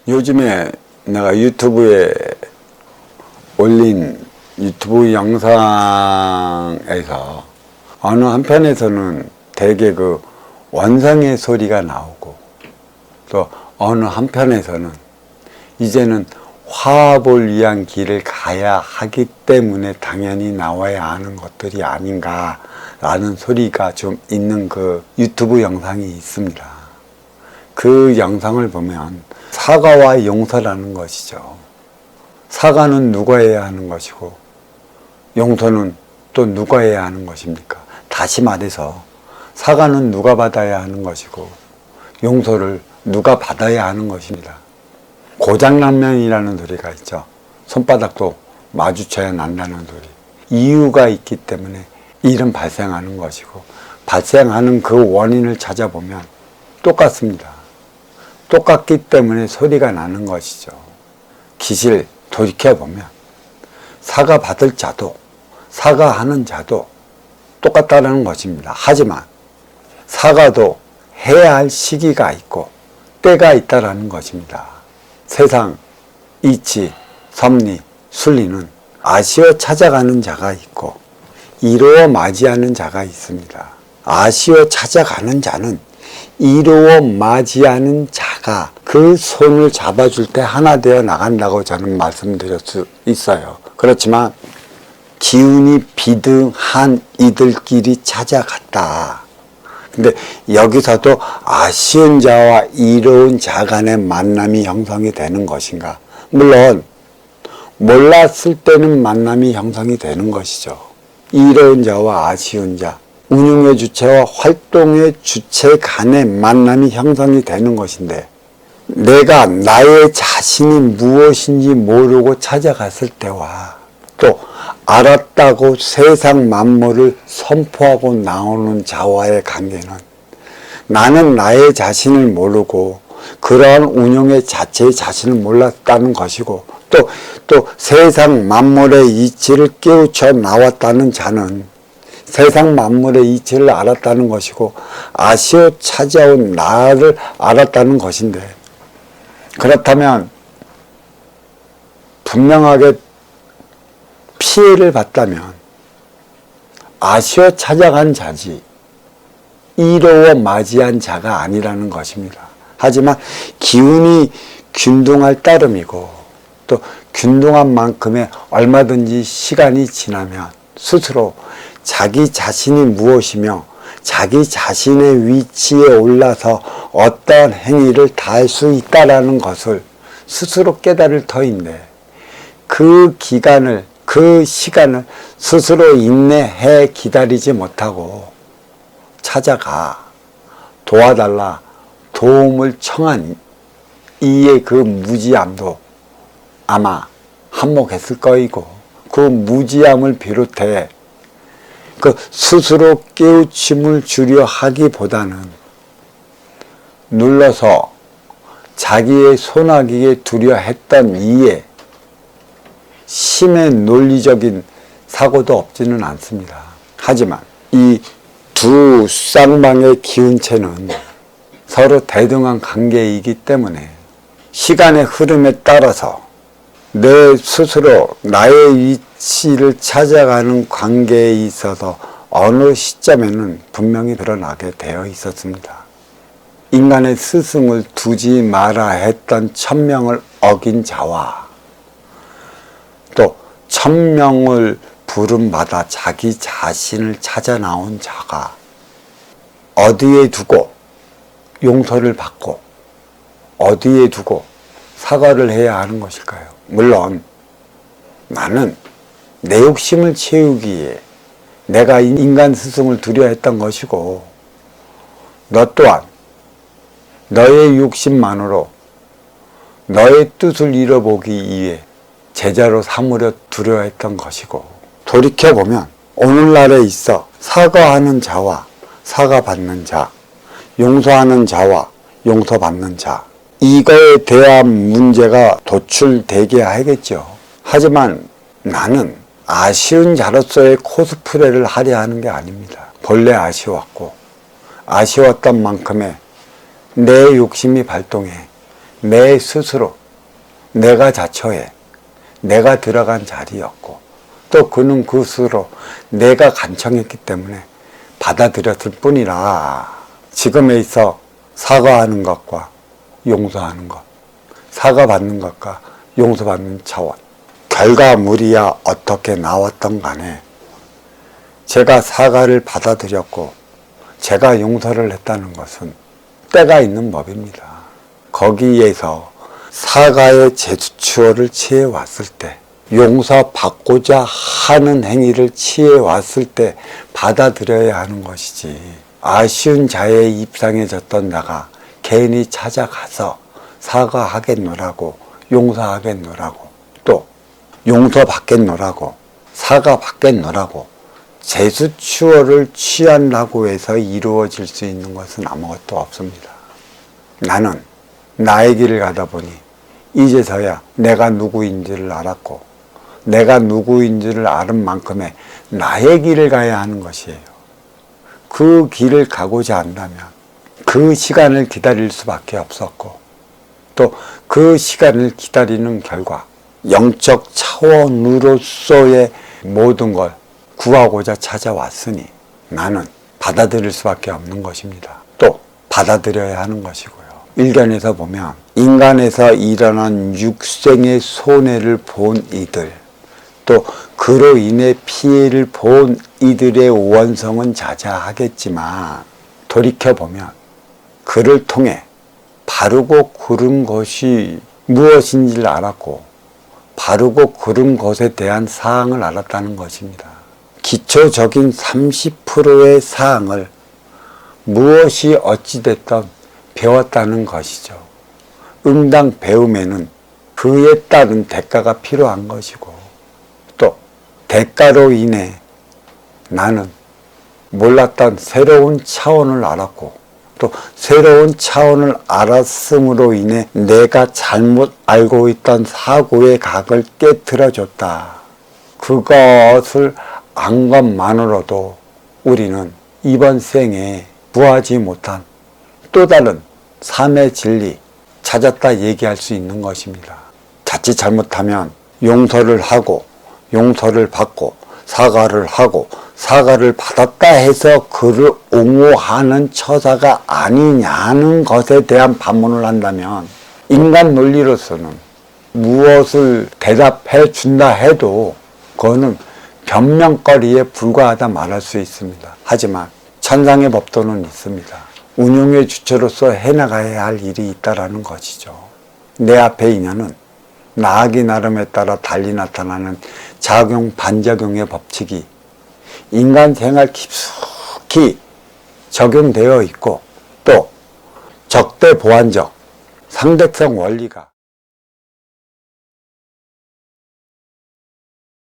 요즘에 내가 유튜브에 올린 유튜브 영상에서 어느 한편에서는 되게 그 원성의 소리가 나오고, 또 어느 한편에서는 이제는 화합을 위한 길을 가야 하기 때문에 당연히 나와야 하는 것들이 아닌가라는 소리가 좀 있는 그 유튜브 영상이 있습니다. 그 영상을 보면 사과와 용서라는 것이죠. 사과는 누가 해야 하는 것이고 용서는 또 누가 해야 하는 것입니까? 다시 말해서 사과는 누가 받아야 하는 것이고 용서를 누가 받아야 하는 것입니다. 고장난면이라는 소리가 있죠. 손바닥도 마주쳐야 난다는 소리. 이유가 있기 때문에 일은 발생하는 것이고, 발생하는 그 원인을 찾아보면 똑같습니다. 똑같기 때문에 소리가 나는 것이죠. 기실 돌이켜보면 사과받을 자도 사과하는 자도 똑같다는 것입니다. 하지만 사과도 해야 할 시기가 있고 때가 있다는 것입니다. 세상, 이치, 섭리, 순리는 아쉬워 찾아가는 자가 있고 이루어 맞이하는 자가 있습니다. 아쉬워 찾아가는 자는 이루어 맞이하는 자가 그 손을 잡아줄 때 하나 되어 나간다고 저는 말씀드릴 수 있어요. 그렇지만 기운이 비등한 이들끼리 찾아갔다. 근데 여기서도 아쉬운 자와 이로운 자 간의 만남이 형성이 되는 것인가? 물론 몰랐을 때는 만남이 형성이 되는 것이죠. 이로운 자와 아쉬운 자, 운용의 주체와 활동의 주체 간의 만남이 형성이 되는 것인데, 내가 나의 자신이 무엇인지 모르고 찾아갔을 때와 또 알았다고 세상 만물을 선포하고 나오는 자와의 관계는, 나는 나의 자신을 모르고 그러한 운용의 자체의 자신을 몰랐다는 것이고, 또 세상 만물의 이치를 깨우쳐 나왔다는 자는 세상 만물의 이치를 알았다는 것이고 아쉬워 찾아온 나를 알았다는 것인데, 그렇다면 분명하게 피해를 봤다면 아쉬워 찾아간 자지 이로워 맞이한 자가 아니라는 것입니다. 하지만 기운이 균등할 따름이고 또 균등한 만큼의 얼마든지 시간이 지나면 스스로 자기 자신이 무엇이며 자기 자신의 위치에 올라서 어떠한 행위를 다할 수 있다라는 것을 스스로 깨달을 터인데, 그 기간을, 그 시간을 스스로 인내해 기다리지 못하고 찾아가 도와달라 도움을 청한 이의 그 무지함도 아마 한몫했을 거이고, 그 무지함을 비롯해 그 스스로 깨우침을 주려 하기보다는 눌러서 자기의 손아귀에 두려 했던 이에 심의 논리적인 사고도 없지는 않습니다. 하지만 이 두 쌍방의 기운체는 서로 대등한 관계이기 때문에 시간의 흐름에 따라서 내 스스로 나의 위치를 찾아가는 관계에 있어서 어느 시점에는 분명히 드러나게 되어 있었습니다. 인간의 스승을 두지 마라 했던 천명을 어긴 자와 또 천명을 부름받아 자기 자신을 찾아 나온 자가 어디에 두고 용서를 받고 어디에 두고 사과를 해야 하는 것일까요? 물론 나는 내 욕심을 채우기에 내가 인간 스승을 두려 했던 것이고, 너 또한 너의 욕심만으로 너의 뜻을 이뤄보기 위해 제자로 삼으려 두려 했던 것이고, 돌이켜보면 오늘날에 있어 사과하는 자와 사과받는 자, 용서하는 자와 용서받는 자, 이거에 대한 문제가 도출되게 하겠죠. 하지만 나는 아쉬운 자로서의 코스프레를 하려 하는 게 아닙니다. 본래 아쉬웠고 아쉬웠던 만큼의 내 욕심이 발동해 내 스스로 내가 자초해 내가 들어간 자리였고 또 그는 그 스스로 내가 간청했기 때문에 받아들였을 뿐이라 지금에 있어 사과하는 것과 용서하는 것, 사과받는 것과 용서받는 차원, 결과물이야 어떻게 나왔던 간에 제가 사과를 받아들였고 제가 용서를 했다는 것은 때가 있는 법입니다. 거기에서 사과의 제스처를 취해왔을 때, 용서받고자 하는 행위를 취해왔을 때 받아들여야 하는 것이지, 아쉬운 자에 입상해졌던 나가 괜히 찾아가서 사과하겠노라고 용서하겠노라고 또 용서받겠노라고 사과받겠노라고 제스처를 취한다고 해서 이루어질 수 있는 것은 아무것도 없습니다. 나는 나의 길을 가다 보니 이제서야 내가 누구인지를 알았고 내가 누구인지를 아는 만큼의 나의 길을 가야 하는 것이에요. 그 길을 가고자 한다면 그 시간을 기다릴 수밖에 없었고 또 그 시간을 기다리는 결과 영적 차원으로서의 모든 걸 구하고자 찾아왔으니 나는 받아들일 수밖에 없는 것입니다. 또 받아들여야 하는 것이고요. 일간에서 보면 인간에서 일어난 육생의 손해를 본 이들 또 그로 인해 피해를 본 이들의 원성은 자자하겠지만 돌이켜보면 그를 통해 바르고 그른 것이 무엇인지를 알았고 바르고 그른 것에 대한 사항을 알았다는 것입니다. 기초적인 30%의 사항을 무엇이 어찌됐든 배웠다는 것이죠. 응당 배움에는 그에 따른 대가가 필요한 것이고 또 대가로 인해 나는 몰랐던 새로운 차원을 알았고 또 새로운 차원을 알았음으로 인해 내가 잘못 알고 있던 사고의 각을 깨트려줬다. 그것을 안 것만으로도 우리는 이번 생에 구하지 못한 또 다른 삶의 진리 찾았다 얘기할 수 있는 것입니다. 자칫 잘못하면 용서를 하고 용서를 받고 사과를 하고 사과를 받았다 해서 그를 옹호하는 처사가 아니냐는 것에 대한 반문을 한다면 인간 논리로서는 무엇을 대답해 준다 해도 그거는 변명거리에 불과하다 말할 수 있습니다. 하지만 천상의 법도는 있습니다. 운용의 주체로서 해나가야 할 일이 있다라는 것이죠. 내 앞에 인연은 나하기 나름에 따라 달리 나타나는 작용 반작용의 법칙이 인간 생활 깊숙이 적용되어 있고 또 적대 보완적 상대성 원리가